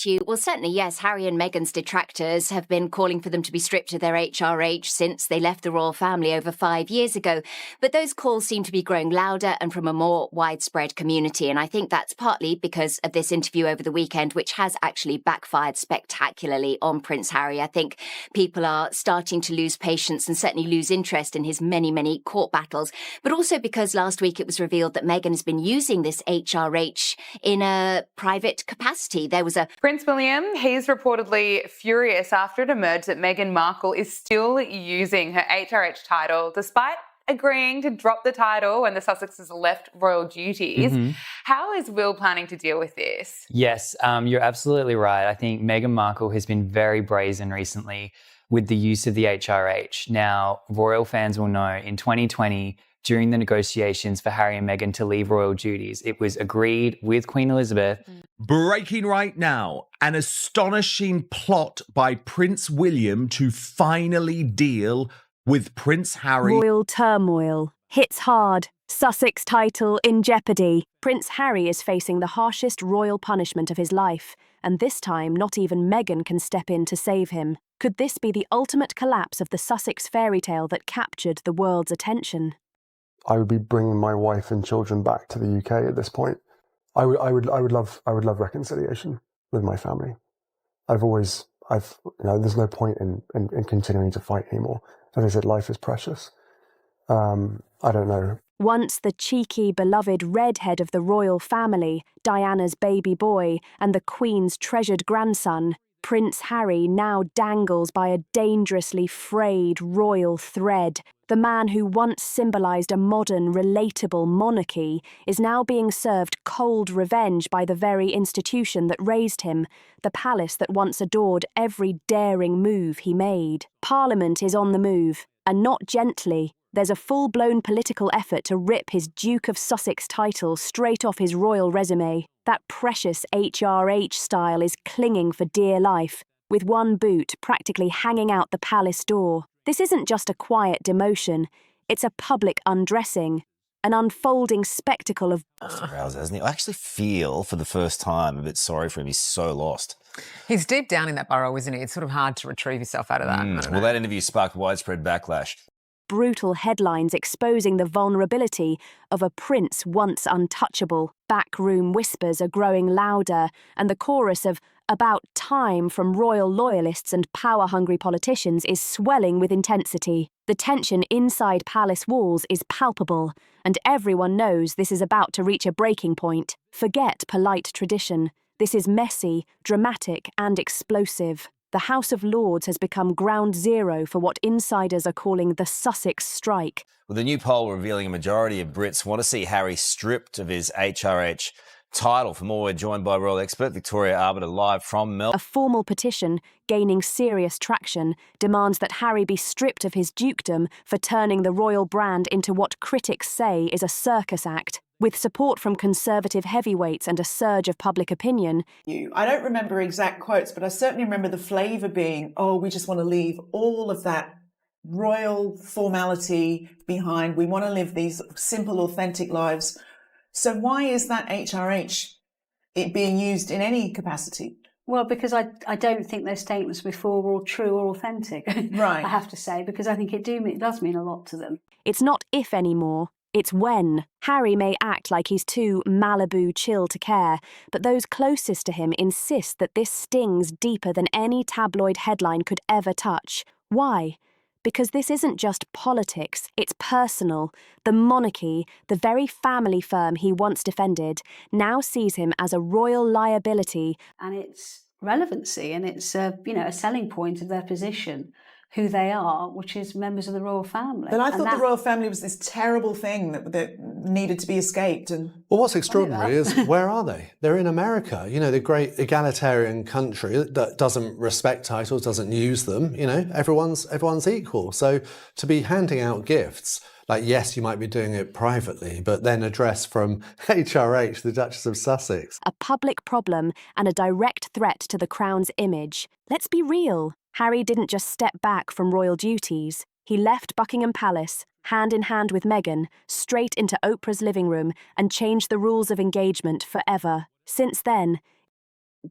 you. Well, certainly, yes, Harry and Meghan's detractors have been calling for them to be stripped of their HRH since they left the royal family over 5 years ago. But those calls seem to be growing louder and from a more widespread community. And I think that's partly because of this interview over the weekend, which has actually backfired spectacularly on Prince Harry. I think people are starting to lose patience and certainly lose interest in his many, many court battles. But also because last week it was revealed that Meghan has been using this HRH in a private capacity. There was a Prince William, he's reportedly furious after it emerged that Meghan Markle is still using her HRH title despite agreeing to drop the title when the Sussexes left royal duties. How is Will planning to deal with this? Yes, you're absolutely right. I think Meghan Markle has been very brazen recently with the use of the HRH. Now, royal fans will know in 2020, during the negotiations for Harry and Meghan to leave royal duties, it was agreed with Queen Elizabeth. Breaking right now, an astonishing plot by Prince William to finally deal with Prince Harry. Royal turmoil hits hard. Sussex title in jeopardy. Prince Harry is facing the harshest royal punishment of his life, and this time not even Meghan can step in to save him. Could this be the ultimate collapse of the Sussex fairy tale that captured the world's attention? I would be bringing my wife and children back to the UK at this point. I would love reconciliation with my family. There's no point in continuing to fight anymore. As I said, life is precious. I don't know. Once the cheeky, beloved redhead of the royal family, Diana's baby boy, and the Queen's treasured grandson, Prince Harry now dangles by a dangerously frayed royal thread. The man who once symbolised a modern, relatable monarchy is now being served cold revenge by the very institution that raised him, the palace that once adored every daring move he made. Parliament is on the move, and not gently. There's a full-blown political effort to rip his Duke of Sussex title straight off his royal resume. That precious HRH style is clinging for dear life, with one boot practically hanging out the palace door. This isn't just a quiet demotion, it's a public undressing, an unfolding spectacle of... Hasn't he? I actually feel, for the first time, a bit sorry for him. He's so lost. He's deep down in that burrow, isn't he? It's sort of hard to retrieve yourself out of that. Well, that interview sparked widespread backlash. Brutal headlines exposing the vulnerability of a prince once untouchable. Backroom whispers are growing louder, and the chorus of "about time" from royal loyalists and power-hungry politicians is swelling with intensity. The tension inside palace walls is palpable, and everyone knows this is about to reach a breaking point. Forget polite tradition. This is messy, dramatic, and explosive. The House of Lords has become ground zero for what insiders are calling the Sussex strike. Well, the new poll revealing a majority of Brits want to see Harry stripped of his HRH title. For more, we're joined by royal expert Victoria Arbiter live from Melbourne. A formal petition, gaining serious traction, demands that Harry be stripped of his dukedom for turning the royal brand into what critics say is a circus act. With support from conservative heavyweights and a surge of public opinion. I don't remember exact quotes, but I certainly remember the flavour being, we just want to leave all of that royal formality behind. We want to live these simple, authentic lives. So why is that HRH it being used in any capacity? Well, because I don't think those statements before were all true or authentic, right. I have to say, because I think it does mean a lot to them. It's not if anymore. It's when. Harry may act like he's too Malibu chill to care, but those closest to him insist that this stings deeper than any tabloid headline could ever touch. Why? Because this isn't just politics, it's personal. The monarchy, the very family firm he once defended, now sees him as a royal liability. And its relevancy, and it's a selling point of their position. Who they are, which is members of the royal family. But I thought the royal family was this terrible thing that needed to be escaped. And well, what's extraordinary is where are they? They're in America, the great egalitarian country that doesn't respect titles, doesn't use them. Everyone's equal. So to be handing out gifts, like yes, you might be doing it privately, but then addressed from HRH, the Duchess of Sussex. A public problem and a direct threat to the Crown's image. Let's be real. Harry didn't just step back from royal duties. He left Buckingham Palace, hand in hand with Meghan, straight into Oprah's living room and changed the rules of engagement forever. Since then,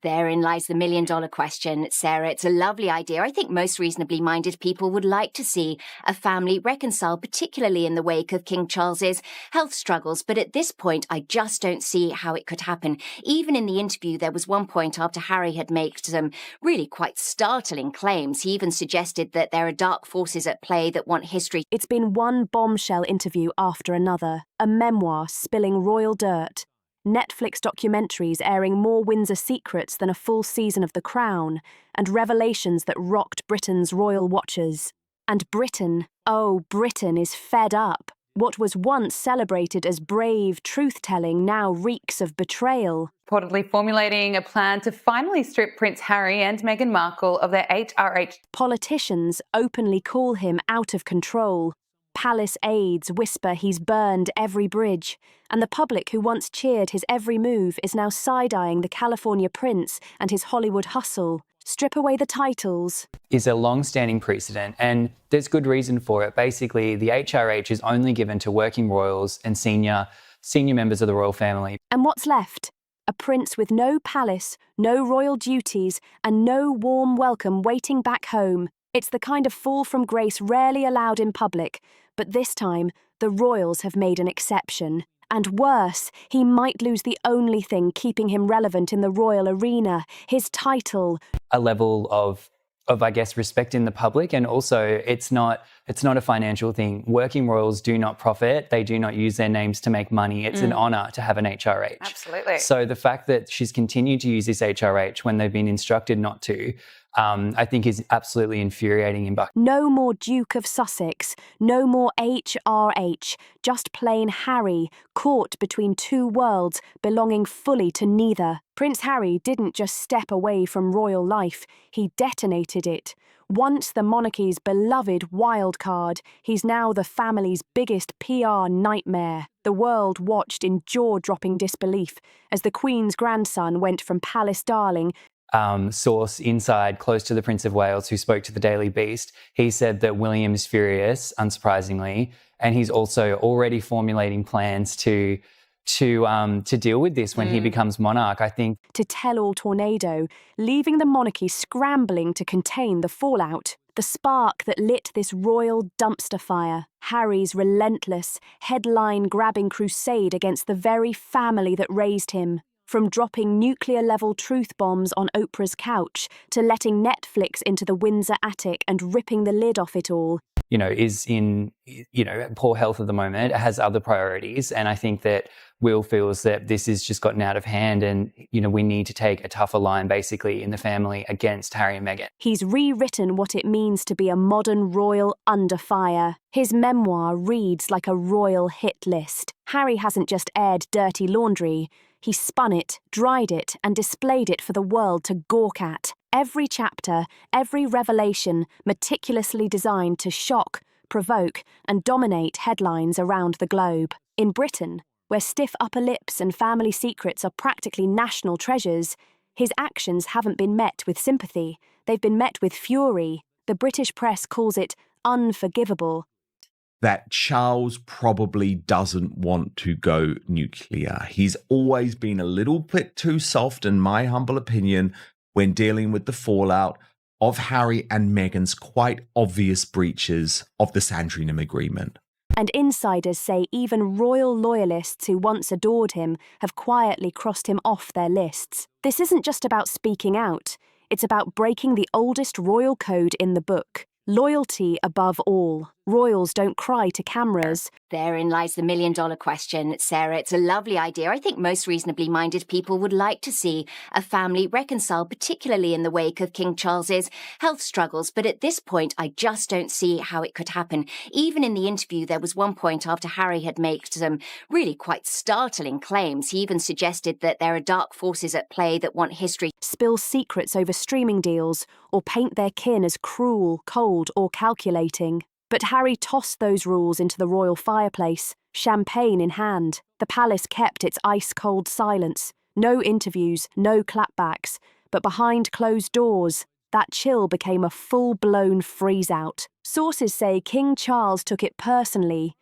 Therein lies the million-dollar question, Sarah. It's a lovely idea. I think most reasonably minded people would like to see a family reconcile, particularly in the wake of King Charles's health struggles. But at this point, I just don't see how it could happen. Even in the interview, there was one point after Harry had made some really quite startling claims. He even suggested that there are dark forces at play that want history. It's been one bombshell interview after another, a memoir spilling royal dirt, Netflix documentaries airing more Windsor secrets than a full season of The Crown, and revelations that rocked Britain's royal watchers. And Britain, oh, Britain is fed up. What was once celebrated as brave truth-telling now reeks of betrayal. Reportedly formulating a plan to finally strip Prince Harry and Meghan Markle of their HRH. Politicians openly call him out of control. Palace aides whisper he's burned every bridge, and the public who once cheered his every move is now side-eyeing the California prince and his Hollywood hustle. Strip away the titles. Is a long-standing precedent, and there's good reason for it. Basically, the HRH is only given to working royals and senior members of the royal family. And what's left? A prince with no palace, no royal duties, and no warm welcome waiting back home. It's the kind of fall from grace rarely allowed in public, but this time, the royals have made an exception. And worse, he might lose the only thing keeping him relevant in the royal arena, his title. A level of I guess, respect in the public, and also it's not a financial thing. Working royals do not profit. They do not use their names to make money. It's an honour to have an HRH. Absolutely. So the fact that she's continued to use this HRH when they've been instructed not to, I think is absolutely infuriating in Buckingham. No more Duke of Sussex, no more HRH, just plain Harry, caught between two worlds, belonging fully to neither. Prince Harry didn't just step away from royal life, he detonated it. Once the monarchy's beloved wild card, he's now the family's biggest PR nightmare. The world watched in jaw-dropping disbelief as the Queen's grandson went from palace darling. Source inside, close to the Prince of Wales, who spoke to the Daily Beast, he said that William is furious, unsurprisingly, and he's also already formulating plans to deal with this when he becomes monarch. I think to tell-all tornado, leaving the monarchy scrambling to contain the fallout. The spark that lit this royal dumpster fire. Harry's relentless, headline-grabbing crusade against the very family that raised him. From dropping nuclear-level truth bombs on Oprah's couch to letting Netflix into the Windsor attic and ripping the lid off it all. Is in, poor health at the moment, has other priorities. And I think that Will feels that this has just gotten out of hand and, we need to take a tougher line, basically, in the family against Harry and Meghan. He's rewritten what it means to be a modern royal under fire. His memoir reads like a royal hit list. Harry hasn't just aired dirty laundry. He spun it, dried it, and displayed it for the world to gawk at. Every chapter, every revelation, meticulously designed to shock, provoke, and dominate headlines around the globe. In Britain, where stiff upper lips and family secrets are practically national treasures, his actions haven't been met with sympathy. They've been met with fury. The British press calls it unforgivable. That Charles probably doesn't want to go nuclear. He's always been a little bit too soft, in my humble opinion, when dealing with the fallout of Harry and Meghan's quite obvious breaches of the Sandringham Agreement. And insiders say even royal loyalists who once adored him have quietly crossed him off their lists. This isn't just about speaking out. It's about breaking the oldest royal code in the book. Loyalty above all. Royals don't cry to cameras. Therein lies the million-dollar question, Sarah. It's a lovely idea. I think most reasonably minded people would like to see a family reconcile, particularly in the wake of King Charles's health struggles. But at this point, I just don't see how it could happen. Even in the interview, there was one point after Harry had made some really quite startling claims. He even suggested that there are dark forces at play that want history. Spill secrets over streaming deals or paint their kin as cruel, cold, or calculating. But Harry tossed those rules into the royal fireplace, champagne in hand. The palace kept its ice-cold silence. No interviews, no clapbacks. But behind closed doors, That chill became a full-blown freeze-out. Sources say King Charles took it personally.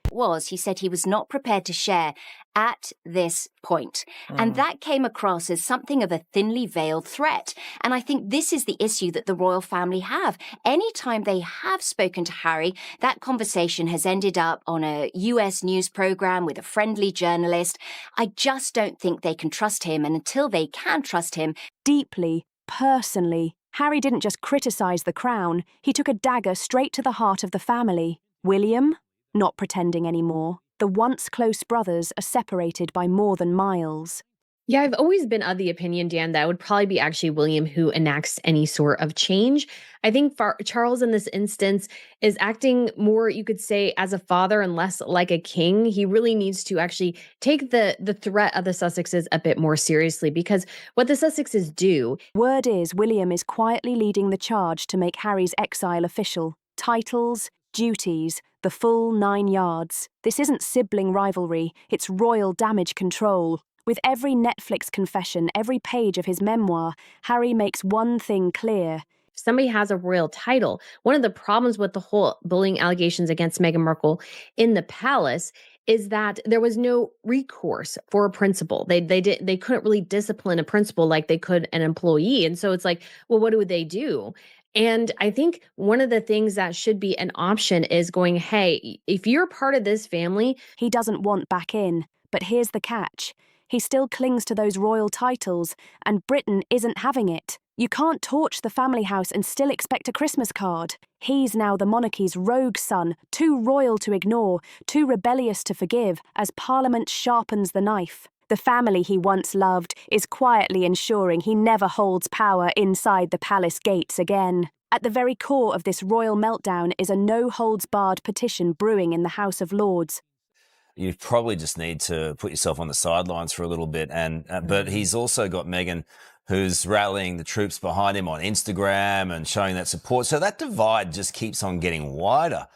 He said he was not prepared to share at this point. And that came across as something of a thinly veiled threat. And I think this is the issue that the royal family have. Anytime they have spoken to Harry, that conversation has ended up on a US news program with a friendly journalist. I just don't think they can trust him. And until they can trust him deeply, personally, Harry didn't just criticise the crown, he took a dagger straight to the heart of the family. William? Not pretending anymore. The once close brothers are separated by more than miles. Yeah, I've always been of the opinion, Dan, that it would probably be actually William who enacts any sort of change. I think Charles in this instance is acting more, you could say, as a father and less like a king. He really needs to actually take the threat of the Sussexes a bit more seriously, because what the Sussexes do... Word is William is quietly leading the charge to make Harry's exile official. Titles, duties, the full 9 yards. This isn't sibling rivalry, it's royal damage control. With every Netflix confession, every page of his memoir, Harry makes one thing clear. If somebody has a royal title, one of the problems with the whole bullying allegations against Meghan Markle in the palace is that there was no recourse for a principal. They couldn't really discipline a principal like they could an employee. And so it's like, well, what do they do? And I think one of the things that should be an option is going, hey, if you're part of this family... He doesn't want back in, but here's the catch. He still clings to those royal titles, and Britain isn't having it. You can't torch the family house and still expect a Christmas card. He's now the monarchy's rogue son, too royal to ignore, too rebellious to forgive, as Parliament sharpens the knife. The family he once loved is quietly ensuring he never holds power inside the palace gates again. At the very core of this royal meltdown is a no-holds-barred petition brewing in the House of Lords. You probably just need to put yourself on the sidelines for a little bit. But he's also got Meghan, who's rallying the troops behind him on Instagram and showing that support. So that divide just keeps on getting wider.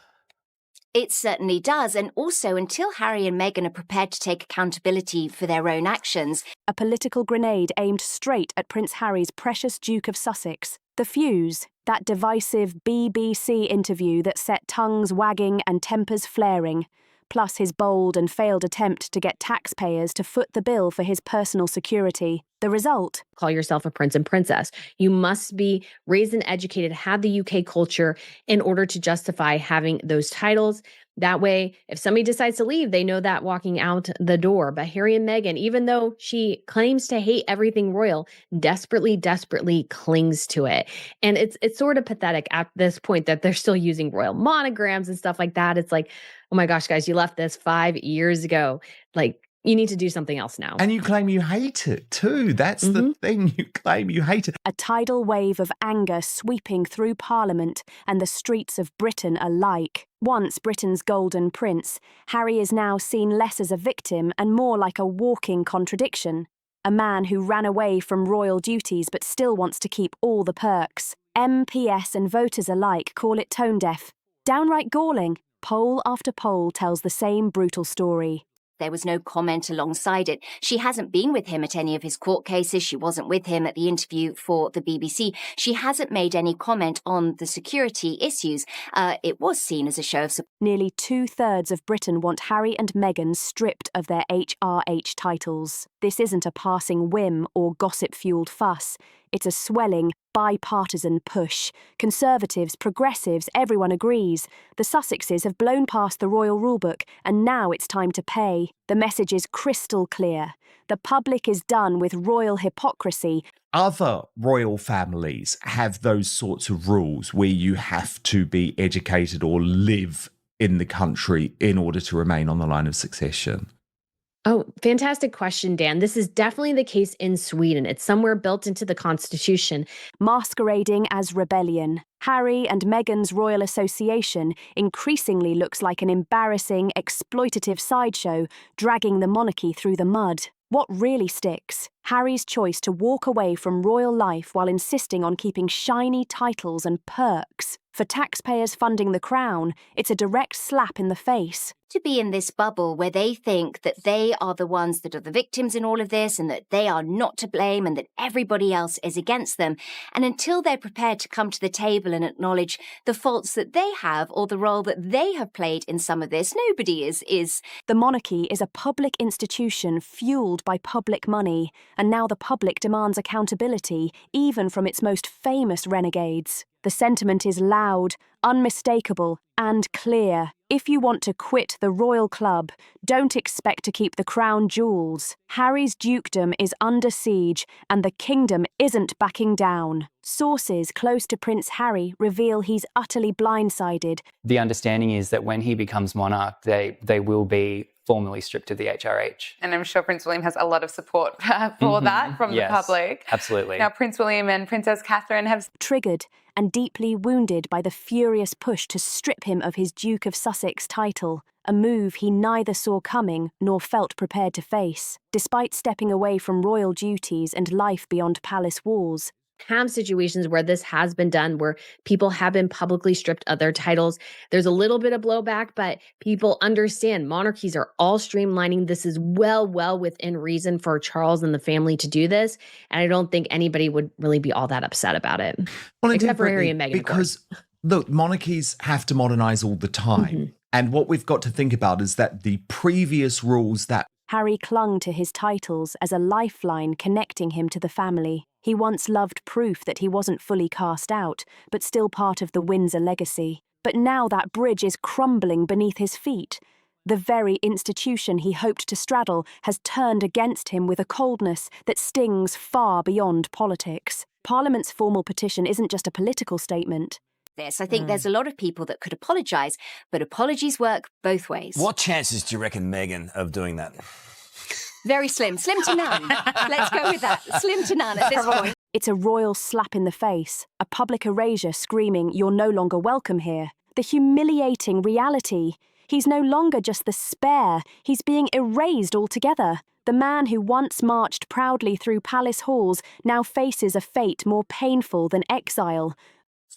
It certainly does. And also, until Harry and Meghan are prepared to take accountability for their own actions. A political grenade aimed straight at Prince Harry's precious Duke of Sussex. The fuse, that divisive BBC interview that set tongues wagging and tempers flaring, plus his bold and failed attempt to get taxpayers to foot the bill for his personal security. The result? Call yourself a prince and princess. You must be raised and educated, have the UK culture in order to justify having those titles. That way, if somebody decides to leave, they know that walking out the door. But Harry and Meghan, even though she claims to hate everything royal, desperately clings to it. And it's sort of pathetic at this point that they're still using royal monograms and stuff like that. It's like, oh my gosh, guys, you left this 5 years ago. Like, you need to do something else now. And you claim you hate it too. That's the thing. You claim you hate it. A tidal wave of anger sweeping through Parliament and the streets of Britain alike. Once Britain's golden prince, Harry is now seen less as a victim and more like a walking contradiction. A man who ran away from royal duties but still wants to keep all the perks. MPS and voters alike call it tone-deaf. Downright galling. Poll after poll tells the same brutal story. There was no comment alongside it. She hasn't been with him at any of his court cases. She wasn't with him at the interview for the BBC. She hasn't made any comment on the security issues. It was seen as a show of support. Nearly 2/3 of Britain want Harry and Meghan stripped of their HRH titles. This isn't a passing whim or gossip-fueled fuss. It's a swelling, bipartisan push. Conservatives, progressives, everyone agrees. The Sussexes have blown past the royal rulebook, and now it's time to pay. The message is crystal clear. The public is done with royal hypocrisy. Other royal families have those sorts of rules where you have to be educated or live in the country in order to remain on the line of succession. Oh, fantastic question, Dan. This is definitely the case in Sweden. It's somewhere built into the constitution. Masquerading as rebellion. Harry and Meghan's royal association increasingly looks like an embarrassing, exploitative sideshow, dragging the monarchy through the mud. What really sticks? Harry's choice to walk away from royal life while insisting on keeping shiny titles and perks. For taxpayers funding the crown, it's a direct slap in the face. To be in this bubble where they think that they are the ones that are the victims in all of this and that they are not to blame and that everybody else is against them. And until they're prepared to come to the table and acknowledge the faults that they have or the role that they have played in some of this, nobody is. The monarchy is a public institution fueled by public money, and now the public demands accountability, even from its most famous renegades. The sentiment is loud, unmistakable, and clear. If you want to quit the royal club, don't expect to keep the crown jewels. Harry's dukedom is under siege, and the kingdom isn't backing down. Sources close to Prince Harry reveal he's utterly blindsided. The understanding is that when he becomes monarch, they will be formally stripped of the HRH. And I'm sure Prince William has a lot of support for that from the public. Absolutely. Now, Prince William and Princess Catherine have triggered and deeply wounded by the furious push to strip him of his Duke of Sussex title, a move he neither saw coming nor felt prepared to face. Despite stepping away from royal duties and life beyond palace walls, have situations where this has been done, where people have been publicly stripped of their titles. There's a little bit of blowback, but people understand monarchies are all streamlining. This is well within reason for Charles and the family to do this. And I don't think anybody would really be all that upset about it. Well, except for Harry and Meghan, because look, monarchies have to modernize all the time. And what we've got to think about is that the previous rules that Harry clung to his titles as a lifeline connecting him to the family. He once loved proof that he wasn't fully cast out, but still part of the Windsor legacy. But now that bridge is crumbling beneath his feet. The very institution he hoped to straddle has turned against him with a coldness that stings far beyond politics. Parliament's formal petition isn't just a political statement. I think there's a lot of people that could apologise, but apologies work both ways. What chances do you reckon, Meghan, of doing that? Very slim to none. Let's go with that. Slim to none at this point. It's a royal slap in the face, a public erasure screaming, "You're no longer welcome here." The humiliating reality. He's no longer just the spare, he's being erased altogether. The man who once marched proudly through palace halls now faces a fate more painful than exile.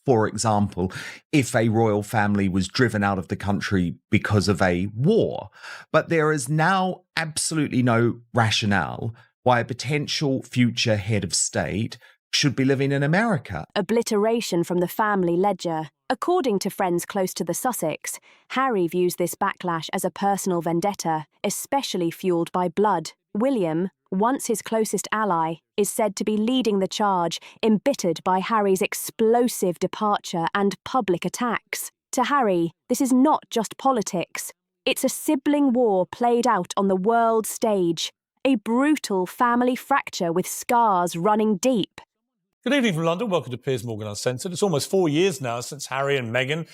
For example, if a royal family was driven out of the country because of a war. But there is now absolutely no rationale why a potential future head of state should be living in America. Obliteration from the family ledger. According to friends close to the Sussex, Harry views this backlash as a personal vendetta, especially fueled by blood. William, once his closest ally, is said to be leading the charge, embittered by Harry's explosive departure and public attacks. To Harry, this is not just politics. It's a sibling war played out on the world stage. A brutal family fracture with scars running deep. Good evening from London. Welcome to Piers Morgan Uncensored. It's almost 4 years now since Harry and Meghan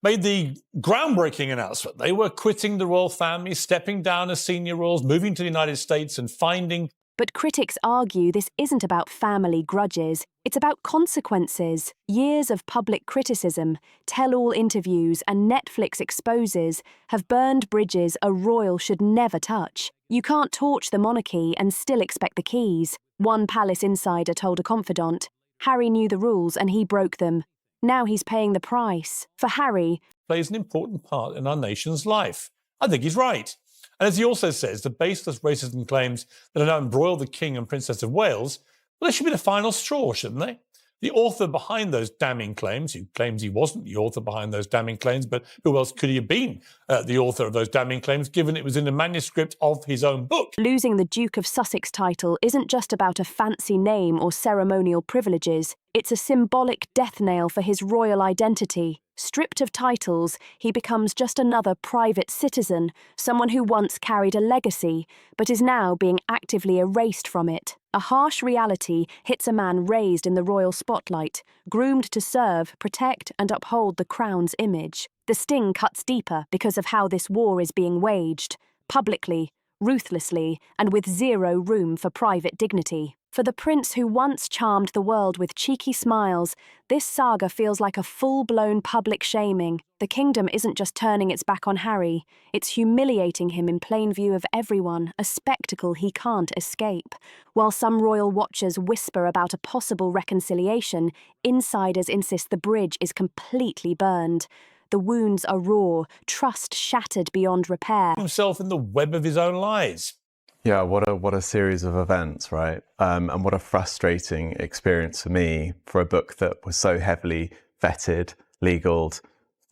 made the groundbreaking announcement. They were quitting the royal family, stepping down as senior royals, moving to the United States and finding... But critics argue this isn't about family grudges. It's about consequences. Years of public criticism, tell-all interviews and Netflix exposes have burned bridges a royal should never touch. You can't torch the monarchy and still expect the keys. One palace insider told a confidant, Harry knew the rules and he broke them. Now he's paying the price. For Harry, plays an important part in our nation's life. I think he's right. And as he also says, the baseless racism claims that are now embroiled the King and Princess of Wales, well, they should be the final straw, shouldn't they? The author behind those damning claims, who claims he wasn't the author behind those damning claims, but who else could he have been the author of those damning claims, given it was in the manuscript of his own book? Losing the Duke of Sussex title isn't just about a fancy name or ceremonial privileges. It's a symbolic death nail for his royal identity. Stripped of titles, he becomes just another private citizen, someone who once carried a legacy, but is now being actively erased from it. A harsh reality hits a man raised in the royal spotlight, groomed to serve, protect, and uphold the crown's image. The sting cuts deeper because of how this war is being waged. Publicly, ruthlessly, and with zero room for private dignity. For the prince who once charmed the world with cheeky smiles, this saga feels like a full-blown public shaming. The kingdom isn't just turning its back on Harry, it's humiliating him in plain view of everyone, a spectacle he can't escape. While some royal watchers whisper about a possible reconciliation, insiders insist the bridge is completely burned. The wounds are raw, trust shattered beyond repair. Himself in the web of his own lies. Yeah, what a series of events, right? And what a frustrating experience for me for a book that was so heavily vetted, legaled,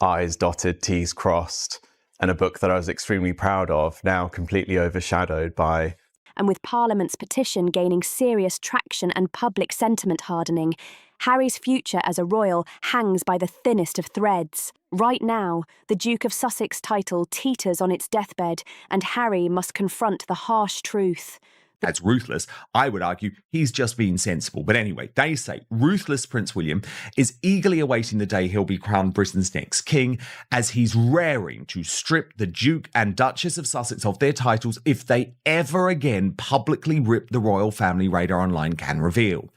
I's dotted, T's crossed, and a book that I was extremely proud of, now completely overshadowed by... And with Parliament's petition gaining serious traction and public sentiment hardening, Harry's future as a royal hangs by the thinnest of threads. Right now, the Duke of Sussex title teeters on its deathbed, and Harry must confront the harsh truth. As ruthless, I would argue he's just being sensible. But anyway, they say ruthless Prince William is eagerly awaiting the day he'll be crowned Britain's next king, as he's raring to strip the Duke and Duchess of Sussex of their titles if they ever again publicly rip the royal family, Radar Online can reveal.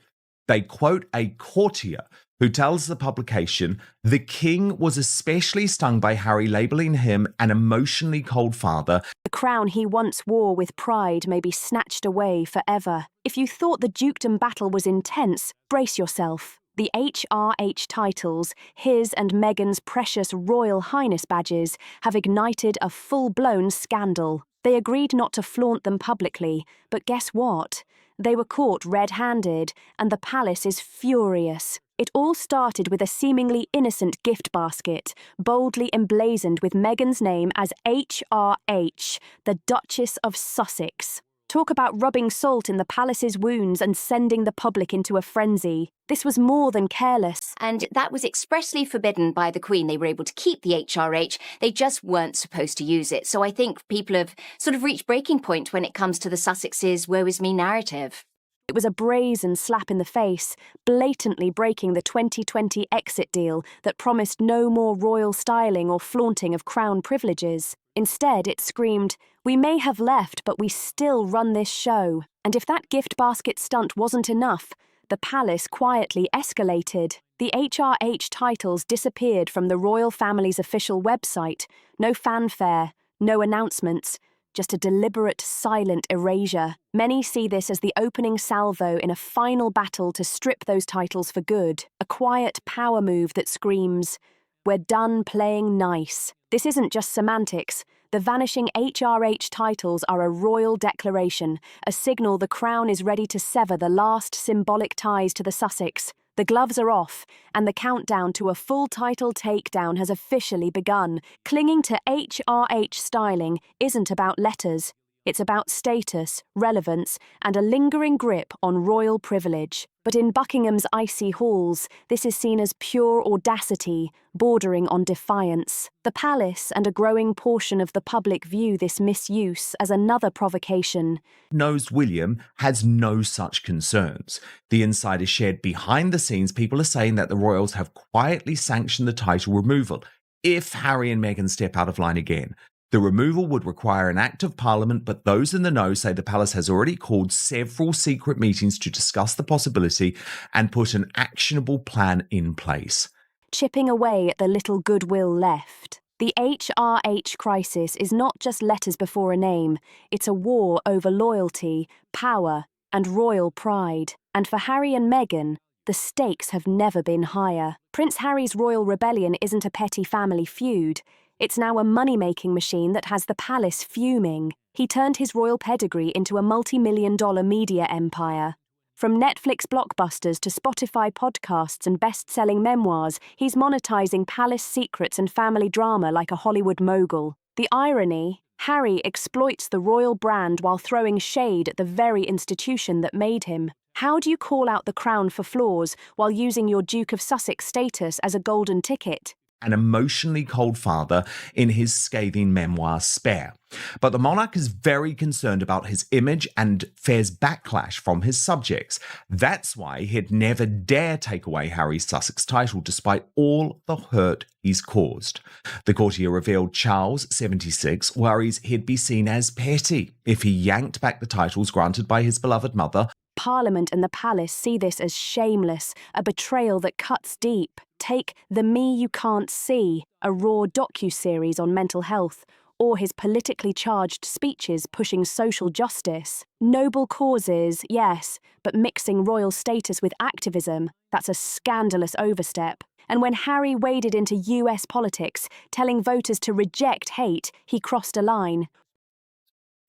They quote a courtier who tells the publication, "The king was especially stung by Harry labelling him an emotionally cold father. The crown he once wore with pride may be snatched away forever. If you thought the dukedom battle was intense, brace yourself. The HRH titles, his and Meghan's precious Royal Highness badges, have ignited a full-blown scandal. They agreed not to flaunt them publicly, but guess what? They were caught red-handed, and the palace is furious. It all started with a seemingly innocent gift basket, boldly emblazoned with Meghan's name as HRH, the Duchess of Sussex. Talk about rubbing salt in the palace's wounds and sending the public into a frenzy. This was more than careless. And that was expressly forbidden by the Queen. They were able to keep the HRH. They just weren't supposed to use it. So I think people have sort of reached breaking point when it comes to the Sussexes' woe is me narrative. It was a brazen slap in the face, blatantly breaking the 2020 exit deal that promised no more royal styling or flaunting of crown privileges. Instead, it screamed, "We may have left, but we still run this show." And if that gift basket stunt wasn't enough, the palace quietly escalated. The HRH titles disappeared from the royal family's official website. No fanfare, no announcements, just a deliberate, silent erasure. Many see this as the opening salvo in a final battle to strip those titles for good. A quiet power move that screams, "We're done playing nice." This isn't just semantics. The vanishing HRH titles are a royal declaration, a signal the crown is ready to sever the last symbolic ties to the Sussex. The gloves are off, and the countdown to a full title takedown has officially begun. Clinging to HRH styling isn't about letters. It's about status, relevance, and a lingering grip on royal privilege. But in Buckingham's icy halls, this is seen as pure audacity, bordering on defiance. The palace and a growing portion of the public view this misuse as another provocation. Nosed William has no such concerns. The insider shared behind the scenes, people are saying that the royals have quietly sanctioned the title removal if Harry and Meghan step out of line again. The removal would require an act of Parliament, but those in the know say the palace has already called several secret meetings to discuss the possibility and put an actionable plan in place. Chipping away at the little goodwill left. The HRH crisis is not just letters before a name, it's a war over loyalty, power, and royal pride. And for Harry and Meghan, the stakes have never been higher. Prince Harry's royal rebellion isn't a petty family feud. It's now a money-making machine that has the palace fuming. He turned his royal pedigree into a multi-million-dollar media empire. From Netflix blockbusters to Spotify podcasts and best-selling memoirs, he's monetizing palace secrets and family drama like a Hollywood mogul. The irony, Harry exploits the royal brand while throwing shade at the very institution that made him. How do you call out the crown for flaws while using your Duke of Sussex status as a golden ticket? an emotionally cold father in his scathing memoir Spare. But the monarch is very concerned about his image and fears backlash from his subjects. That's why he'd never dare take away Harry's Sussex title, despite all the hurt he's caused. The courtier revealed Charles, 76, worries he'd be seen as petty if he yanked back the titles granted by his beloved mother. Parliament and the palace see this as shameless, a betrayal that cuts deep. Take The Me You Can't See, a raw docu-series on mental health, or his politically charged speeches pushing social justice. Noble causes, yes, but mixing royal status with activism, that's a scandalous overstep. And when Harry waded into US politics, telling voters to reject hate, he crossed a line.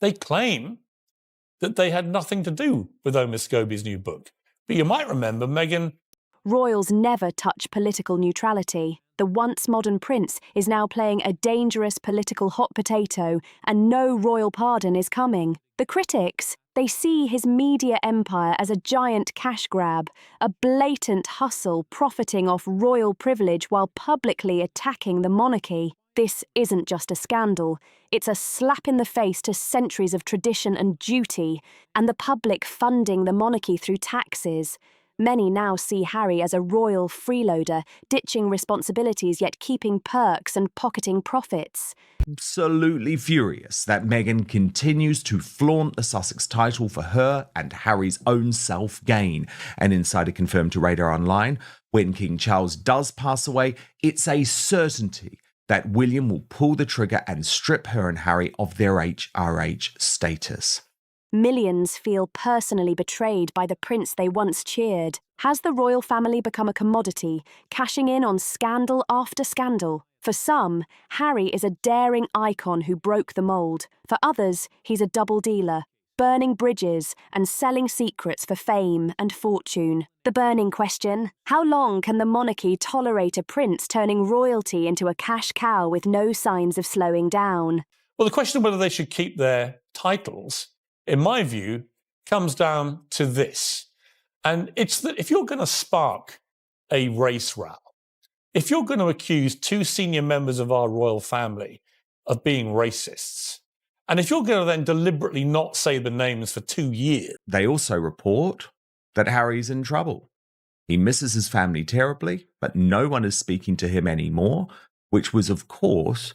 They claim that they had nothing to do with Omar Scobie's new book. But you might remember Meghan. Royals never touch political neutrality. The once modern prince is now playing a dangerous political hot potato, and no royal pardon is coming. The critics, they see his media empire as a giant cash grab, a blatant hustle profiting off royal privilege while publicly attacking the monarchy. This isn't just a scandal, it's a slap in the face to centuries of tradition and duty, and the public funding the monarchy through taxes. Many now see Harry as a royal freeloader, ditching responsibilities yet keeping perks and pocketing profits. Absolutely furious that Meghan continues to flaunt the Sussex title for her and Harry's own self-gain. An insider confirmed to Radar Online, when King Charles does pass away, it's a certainty that William will pull the trigger and strip her and Harry of their HRH status. Millions feel personally betrayed by the prince they once cheered. Has the royal family become a commodity, cashing in on scandal after scandal? For some, Harry is a daring icon who broke the mould. For others, he's a double dealer, burning bridges and selling secrets for fame and fortune. The burning question: how long can the monarchy tolerate a prince turning royalty into a cash cow with no signs of slowing down? Well, the question of whether they should keep their titles, in my view, comes down to this. And it's that if you're going to spark a race row, if you're going to accuse two senior members of our royal family of being racists, and if you're going to then deliberately not say the names for 2 years. They also report that Harry's in trouble. He misses his family terribly, but no one is speaking to him anymore, which was, of course,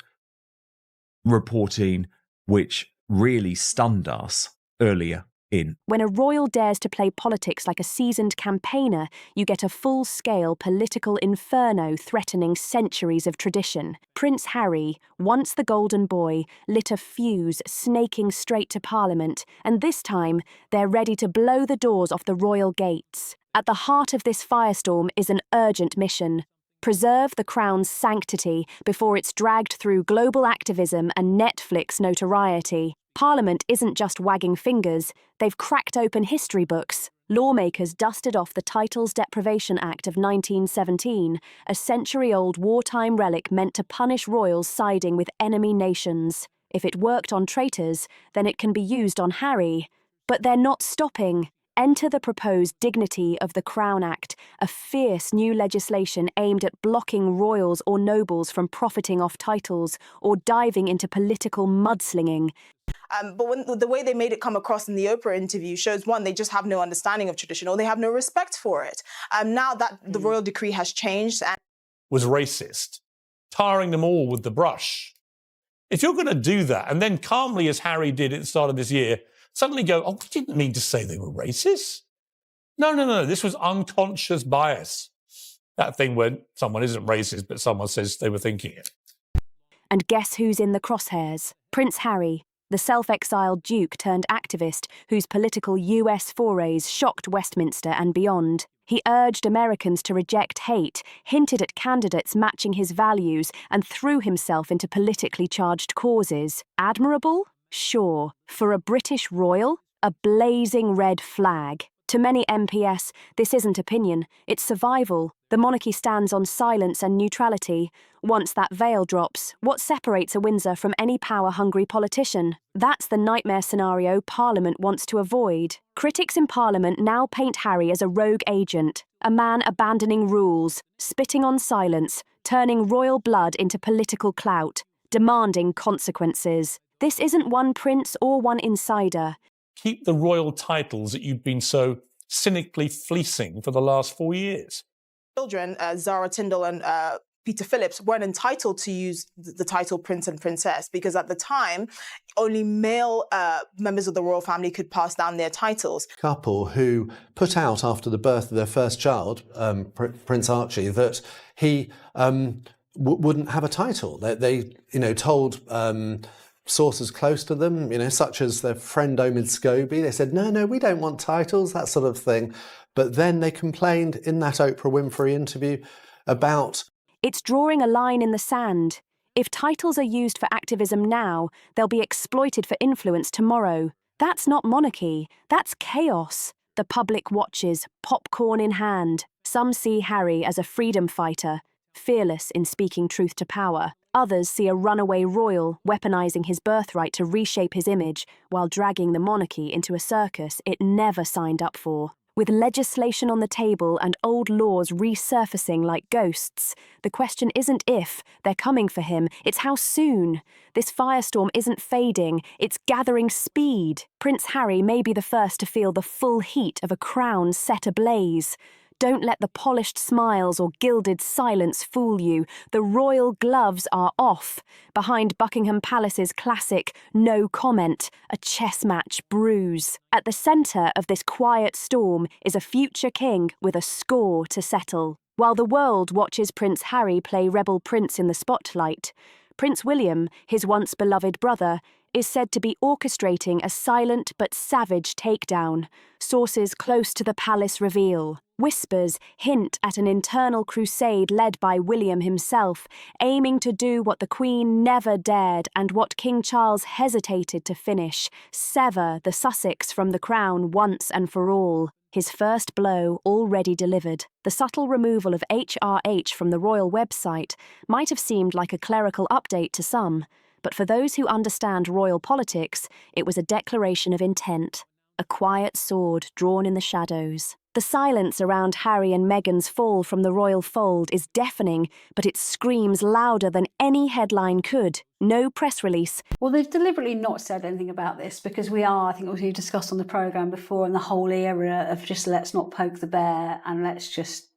reporting which really stunned us earlier in. When a royal dares to play politics like a seasoned campaigner, you get a full-scale political inferno threatening centuries of tradition. Prince Harry, once the golden boy, lit a fuse snaking straight to Parliament, and this time they're ready to blow the doors off the royal gates. At the heart of this firestorm is an urgent mission: preserve the crown's sanctity before it's dragged through global activism and Netflix notoriety. Parliament isn't just wagging fingers, they've cracked open history books. Lawmakers dusted off the Titles Deprivation Act of 1917, a century-old wartime relic meant to punish royals siding with enemy nations. If it worked on traitors, then it can be used on Harry. But they're not stopping. Enter the proposed Dignity of the Crown Act, a fierce new legislation aimed at blocking royals or nobles from profiting off titles or diving into political mudslinging. But the way they made it come across in the Oprah interview shows, one, they just have no understanding of tradition, or they have no respect for it. Now that the royal decree has changed and was racist, tarring them all with the brush. If you're going to do that, and then calmly, as Harry did at the start of this year, suddenly go, oh, we didn't mean to say they were racist. No, this was unconscious bias. That thing when someone isn't racist, but someone says they were thinking it. And guess who's in the crosshairs? Prince Harry, the self-exiled duke turned activist whose political US forays shocked Westminster and beyond. He urged Americans to reject hate, hinted at candidates matching his values, and threw himself into politically charged causes. Admirable? Sure. For a British royal? A blazing red flag. To many MPS, this isn't opinion, it's survival. The monarchy stands on silence and neutrality. Once that veil drops, what separates a Windsor from any power-hungry politician? That's the nightmare scenario Parliament wants to avoid. Critics in Parliament now paint Harry as a rogue agent, a man abandoning rules, spitting on silence, turning royal blood into political clout, demanding consequences. This isn't one prince or one insider. Keep the royal titles that you've been so cynically fleecing for the last 4 years. Children, Zara Tindall and Peter Phillips, weren't entitled to use the title Prince and Princess because at the time, only male members of the royal family could pass down their titles. Couple who put out after the birth of their first child, Prince Archie, that he wouldn't have a title. They told sources close to them, such as their friend Omid Scobie, they said, no, we don't want titles, that sort of thing. But then they complained in that Oprah Winfrey interview about... It's drawing a line in the sand. If titles are used for activism now, they'll be exploited for influence tomorrow. That's not monarchy, that's chaos. The public watches, popcorn in hand. Some see Harry as a freedom fighter, fearless in speaking truth to power. Others see a runaway royal weaponizing his birthright to reshape his image while dragging the monarchy into a circus it never signed up for. With legislation on the table and old laws resurfacing like ghosts, the question isn't if they're coming for him, it's how soon. This firestorm isn't fading, it's gathering speed. Prince Harry may be the first to feel the full heat of a crown set ablaze. Don't let the polished smiles or gilded silence fool you. The royal gloves are off. Behind Buckingham Palace's classic no comment, a chess match brews. At the centre of this quiet storm is a future king with a score to settle. While the world watches Prince Harry play rebel prince in the spotlight, Prince William, his once beloved brother, is said to be orchestrating a silent but savage takedown. Sources close to the palace reveal. Whispers hint at an internal crusade led by William himself, aiming to do what the Queen never dared and what King Charles hesitated to finish, sever the Sussex from the crown once and for all. His first blow already delivered. The subtle removal of HRH from the royal website might have seemed like a clerical update to some, but for those who understand royal politics, it was a declaration of intent, a quiet sword drawn in the shadows. The silence around Harry and Meghan's fall from the royal fold is deafening, but it screams louder than any headline could. No press release. Well, they've deliberately not said anything about this because I think we discussed on the programme before, in the whole era of just let's not poke the bear and let's just,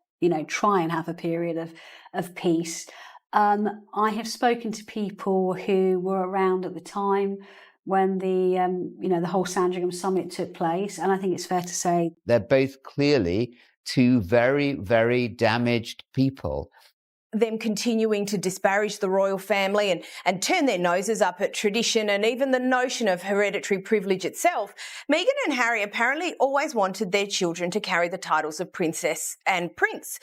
try and have a period of peace. I have spoken to people who were around at the time when the whole Sandringham summit took place, and I think it's fair to say they're both clearly two very, very damaged people. Them continuing to disparage the royal family and turn their noses up at tradition and even the notion of hereditary privilege itself, Meghan and Harry apparently always wanted their children to carry the titles of princess and prince.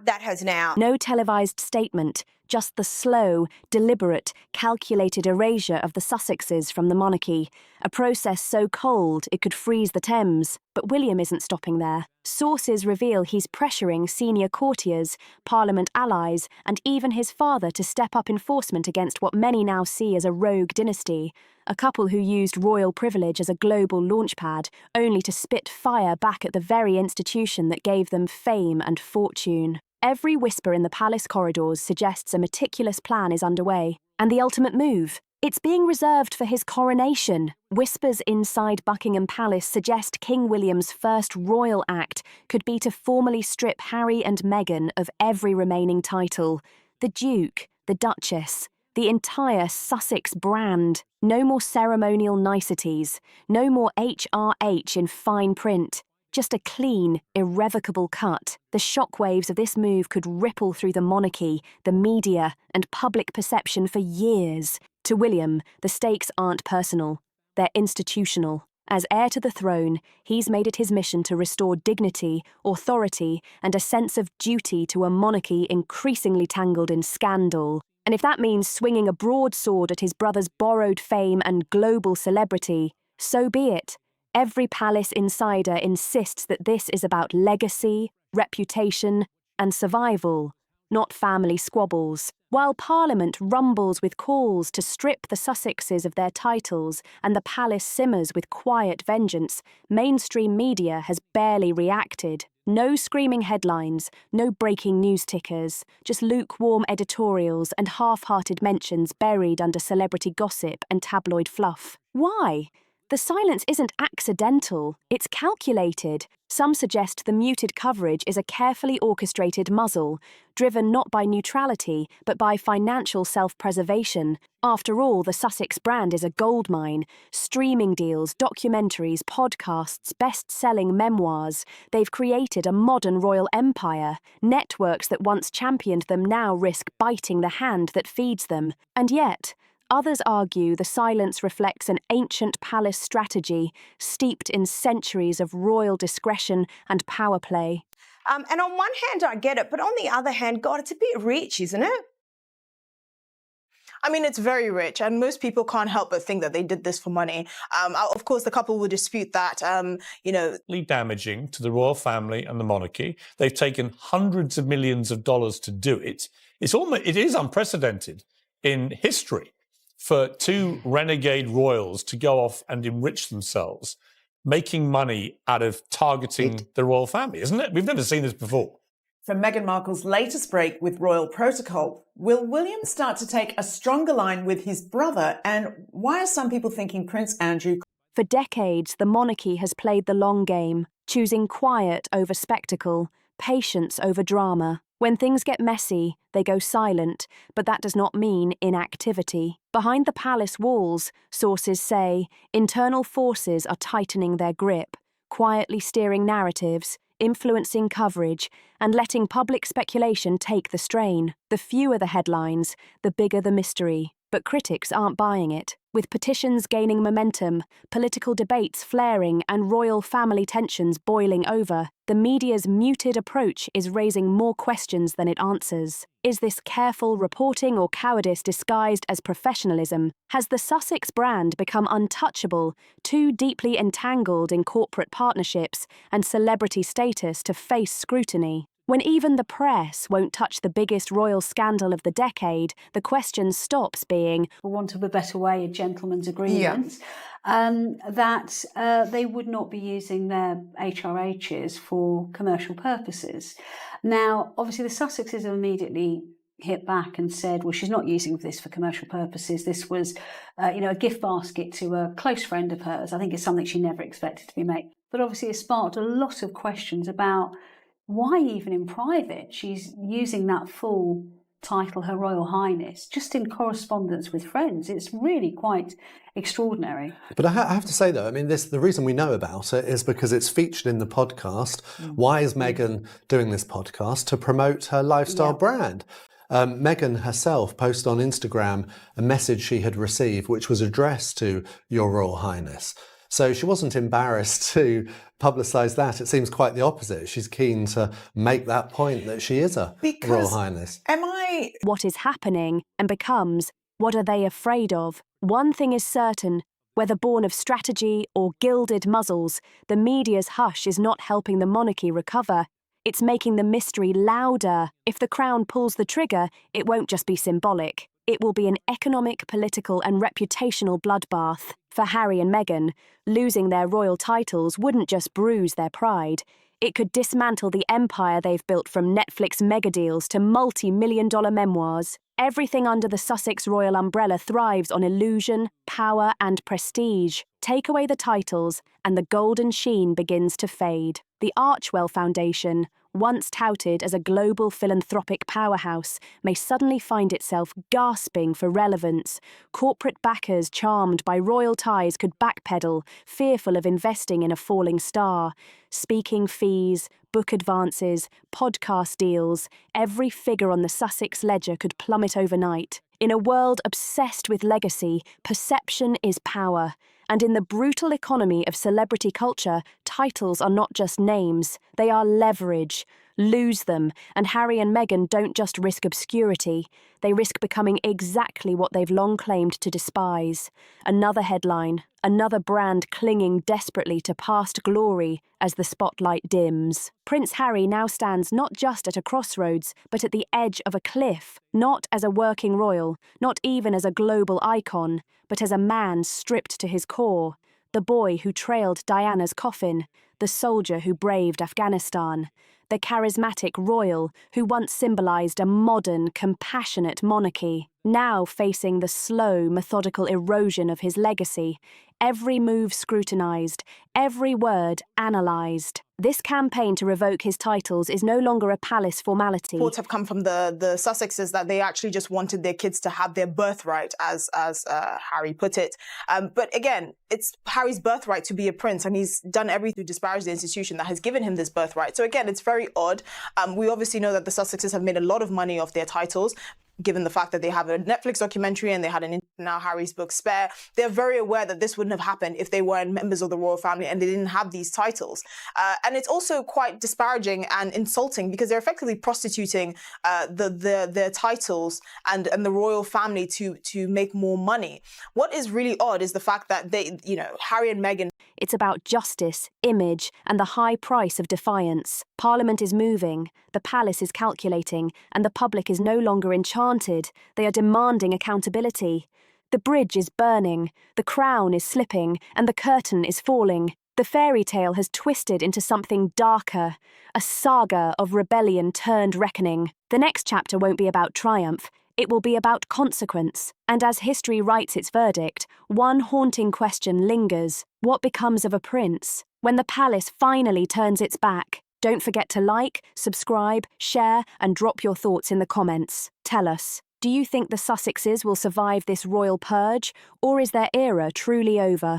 That has now... No televised statement, just the slow, deliberate, calculated erasure of the Sussexes from the monarchy, a process so cold it could freeze the Thames. But William isn't stopping there. Sources reveal he's pressuring senior courtiers, Parliament allies, and even his father to step up enforcement against what many now see as a rogue dynasty, a couple who used royal privilege as a global launchpad, only to spit fire back at the very institution that gave them fame and fortune. Every whisper in the palace corridors suggests a meticulous plan is underway. And the ultimate move? It's being reserved for his coronation. Whispers inside Buckingham Palace suggest King William's first royal act could be to formally strip Harry and Meghan of every remaining title. The Duke, the Duchess, the entire Sussex brand. No more ceremonial niceties. No more HRH in fine print. Just a clean, irrevocable cut. The shockwaves of this move could ripple through the monarchy, the media, and public perception for years. To William, the stakes aren't personal. They're institutional. As heir to the throne, he's made it his mission to restore dignity, authority, and a sense of duty to a monarchy increasingly tangled in scandal. And if that means swinging a broadsword at his brother's borrowed fame and global celebrity, so be it. Every palace insider insists that this is about legacy, reputation, and survival, not family squabbles. While Parliament rumbles with calls to strip the Sussexes of their titles and the palace simmers with quiet vengeance, mainstream media has barely reacted. No screaming headlines, no breaking news tickers, just lukewarm editorials and half-hearted mentions buried under celebrity gossip and tabloid fluff. Why? The silence isn't accidental, it's calculated. Some suggest the muted coverage is a carefully orchestrated muzzle, driven not by neutrality, but by financial self-preservation. After all, the Sussex brand is a goldmine. Streaming deals, documentaries, podcasts, best-selling memoirs. They've created a modern royal empire. Networks that once championed them now risk biting the hand that feeds them. And yet, others argue the silence reflects an ancient palace strategy steeped in centuries of royal discretion and power play. And on one hand, I get it, but on the other hand, God, it's a bit rich, isn't it? I mean, it's very rich, and most people can't help but think that they did this for money. Of course, the couple will dispute that, damaging to the royal family and the monarchy. They've taken hundreds of millions of dollars to do it. It is unprecedented in history for two renegade royals to go off and enrich themselves, making money out of targeting the royal family, isn't it? We've never seen this before. From Meghan Markle's latest break with royal protocol, will William start to take a stronger line with his brother? And why are some people thinking Prince Andrew... For decades, the monarchy has played the long game, choosing quiet over spectacle, patience over drama. When things get messy, they go silent, but that does not mean inactivity. Behind the palace walls, sources say, internal forces are tightening their grip, quietly steering narratives, influencing coverage, and letting public speculation take the strain. The fewer the headlines, the bigger the mystery. But critics aren't buying it. With petitions gaining momentum, political debates flaring, and royal family tensions boiling over, the media's muted approach is raising more questions than it answers. Is this careful reporting or cowardice disguised as professionalism? Has the Sussex brand become untouchable, too deeply entangled in corporate partnerships and celebrity status to face scrutiny? When even the press won't touch the biggest royal scandal of the decade, the question stops being, for want of a better way, a gentleman's agreement, that they would not be using their HRHs for commercial purposes. Now, obviously, the Sussexes have immediately hit back and said, well, she's not using this for commercial purposes. This was, a gift basket to a close friend of hers. I think it's something she never expected to be made. But obviously, it sparked a lot of questions about why even in private she's using that full title, Her Royal Highness, just in correspondence with friends. It's really quite extraordinary. But I have to say, though, I mean, the reason we know about it is because it's featured in the podcast. Why is Meghan doing this podcast? To promote her lifestyle brand. Meghan herself posted on Instagram a message she had received, which was addressed to Your Royal Highness. So she wasn't embarrassed to publicise that. It seems quite the opposite. She's keen to make that point that she is a Royal Highness. What is happening and becomes, what are they afraid of? One thing is certain, whether born of strategy or gilded muzzles, the media's hush is not helping the monarchy recover. It's making the mystery louder. If the crown pulls the trigger, it won't just be symbolic. It will be an economic, political and reputational bloodbath. For Harry and Meghan, losing their royal titles wouldn't just bruise their pride. It could dismantle the empire they've built from Netflix mega deals to multi-million-dollar memoirs. Everything under the Sussex royal umbrella thrives on illusion, power and prestige. Take away the titles and the golden sheen begins to fade. The Archwell Foundation, once touted as a global philanthropic powerhouse, may suddenly find itself gasping for relevance. Corporate backers charmed by royal ties could backpedal, fearful of investing in a falling star. Speaking fees, book advances, podcast deals, every figure on the Sussex ledger could plummet overnight. In a world obsessed with legacy, perception is power. And in the brutal economy of celebrity culture, titles are not just names, they are leverage. Lose them, and Harry and Meghan don't just risk obscurity, they risk becoming exactly what they've long claimed to despise. Another headline, another brand clinging desperately to past glory as the spotlight dims. Prince Harry now stands not just at a crossroads, but at the edge of a cliff, not as a working royal, not even as a global icon, but as a man stripped to his core. The boy who trailed Diana's coffin, the soldier who braved Afghanistan, the charismatic royal who once symbolized a modern, compassionate monarchy, now facing the slow, methodical erosion of his legacy, every move scrutinized, every word analyzed. This campaign to revoke his titles is no longer a palace formality. Reports have come from the Sussexes that they actually just wanted their kids to have their birthright, as Harry put it. But again, it's Harry's birthright to be a prince, and he's done everything to disparage the institution that has given him this birthright. So again, it's very odd. We obviously know that the Sussexes have made a lot of money off their titles, given the fact that they have a Netflix documentary and they had now Harry's book Spare. They're very aware that this wouldn't have happened if they weren't members of the royal family and they didn't have these titles. And it's also quite disparaging and insulting because they're effectively prostituting their titles and the royal family to make more money. What is really odd is the fact that Harry and Meghan. It's about justice, image, and the high price of defiance. Parliament is moving, the palace is calculating, and the public is no longer enchanted. They are demanding accountability. The bridge is burning, the crown is slipping, and the curtain is falling. The fairy tale has twisted into something darker, a saga of rebellion turned reckoning. The next chapter won't be about triumph. It will be about consequence. And as history writes its verdict, one haunting question lingers. What becomes of a prince? When the palace finally turns its back, don't forget to like, subscribe, share, and drop your thoughts in the comments. Tell us, do you think the Sussexes will survive this royal purge, or is their era truly over?